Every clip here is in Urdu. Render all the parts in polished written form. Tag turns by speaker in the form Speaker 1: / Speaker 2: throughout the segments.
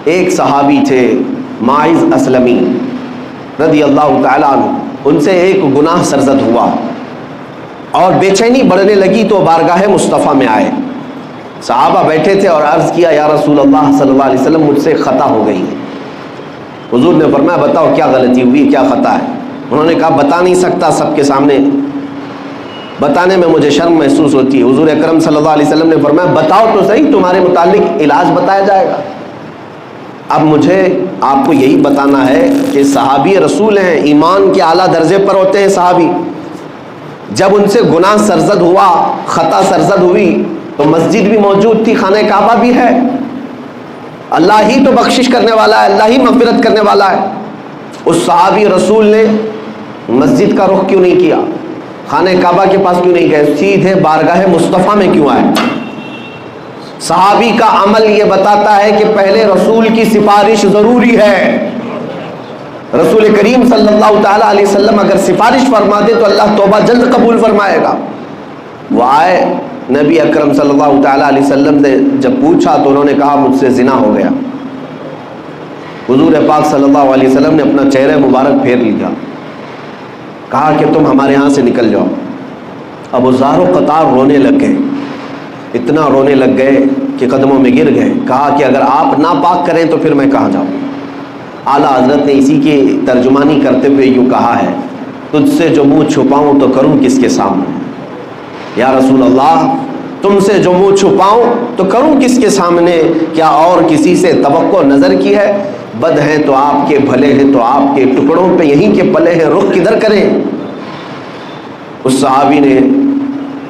Speaker 1: ایک صحابی تھے ماعز اسلمی رضی اللہ تعالیٰ عنہ، ان سے ایک گناہ سرزد ہوا اور بے چینی بڑھنے لگی تو بارگاہ مصطفیٰ میں آئے. صحابہ بیٹھے تھے اور عرض کیا یا رسول اللہ صلی اللہ علیہ وسلم مجھ سے خطا ہو گئی ہے. حضور نے فرمایا بتاؤ کیا غلطی ہوئی، کیا خطا ہے؟ انہوں نے کہا بتا نہیں سکتا، سب کے سامنے بتانے میں مجھے شرم محسوس ہوتی ہے. حضور اکرم صلی اللہ علیہ وسلم نے فرمایا بتاؤ تو صحیح، تمہارے متعلق علاج بتایا جائے گا. اب مجھے آپ کو یہی بتانا ہے کہ صحابی رسول ہیں، ایمان کے اعلیٰ درجے پر ہوتے ہیں صحابی. جب ان سے گناہ سرزد ہوا، خطا سرزد ہوئی تو مسجد بھی موجود تھی، خانہ کعبہ بھی ہے. اللہ ہی تو بخشش کرنے والا ہے، اللہ ہی مغفرت کرنے والا ہے. اس صحابی رسول نے مسجد کا رخ کیوں نہیں کیا، خانہ کعبہ کے پاس کیوں نہیں گئے، سیدھے بارگاہ مصطفیٰ میں کیوں آئے؟ صحابی کا عمل یہ بتاتا ہے کہ پہلے رسول کی سفارش ضروری ہے. رسول کریم صلی اللہ تعالیٰ علیہ وسلم اگر سفارش فرما دے تو اللہ توبہ جلد قبول فرمائے گا. وہ آئے، نبی اکرم صلی اللہ تعالیٰ علیہ وسلم نے جب پوچھا تو انہوں نے کہا مجھ سے زنا ہو گیا. حضور پاک صلی اللہ علیہ وسلم نے اپنا چہرہ مبارک پھیر لیا، کہا کہ تم ہمارے ہاں سے نکل جاؤ. اب وہ زار و قطار رونے لگ گئے، اتنا رونے لگ گئے کہ قدموں میں گر گئے. کہا کہ اگر آپ ناپاک کریں تو پھر میں کہاں جاؤں؟ اعلیٰ حضرت نے اسی کی ترجمانی کرتے ہوئے یوں کہا ہے تجھ سے جو منہ چھپاؤں تو کروں کس کے سامنے. یا رسول اللہ تم سے جو منہ چھپاؤں تو کروں کس کے سامنے؟ کیا اور کسی سے توقع نظر کی ہے؟ بد ہیں تو آپ کے، بھلے ہیں تو آپ کے، ٹکڑوں پہ یہیں کے پلے ہیں، رخ کدھر کریں؟ اس صحابی نے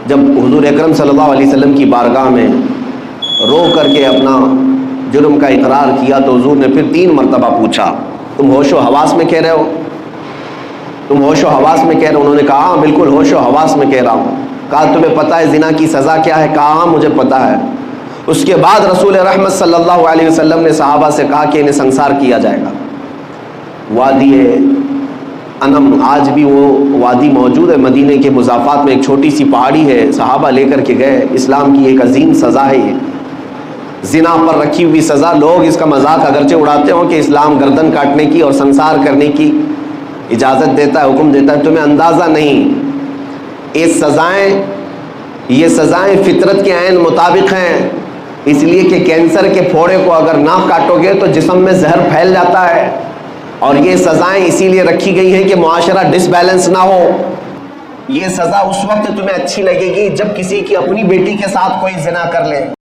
Speaker 1: جب حضور اکرم صلی اللہ علیہ وسلم کی بارگاہ میں رو کر کے اپنا جرم کا اقرار کیا تو حضور نے پھر 3 مرتبہ پوچھا تم ہوش و حواس میں کہہ رہے ہو؟ تم ہوش و حواس میں کہہ رہے ہو؟ انہوں نے کہا ہاں بالکل ہوش و حواس میں کہہ رہا ہوں. کہا تمہیں پتہ ہے زنا کی سزا کیا ہے؟ کہا ہاں مجھے پتہ ہے. اس کے بعد رسول رحمت صلی اللہ علیہ وسلم نے صحابہ سے کہا کہ انہیں سنسار کیا جائے گا. وادی انم، آج بھی وہ وادی موجود ہے مدینے کے مضافات میں، ایک چھوٹی سی پہاڑی ہے. صحابہ لے کر کے گئے. اسلام کی ایک عظیم سزا ہے یہ، زنا پر رکھی ہوئی سزا. لوگ اس کا مذاق اگرچہ اڑاتے ہوں کہ اسلام گردن کاٹنے کی اور سنسار کرنے کی اجازت دیتا ہے، حکم دیتا ہے، تمہیں اندازہ نہیں. یہ سزائیں فطرت کے عین مطابق ہیں، اس لیے کہ کینسر کے پھوڑے کو اگر نہ کاٹو گے تو جسم میں زہر پھیل جاتا ہے. اور یہ سزائیں اسی لیے رکھی گئی ہیں کہ معاشرہ ڈس بیلنس نہ ہو. یہ سزا اس وقت تمہیں اچھی لگے گی جب کسی کی اپنی بیٹی کے ساتھ کوئی زنا کر لے.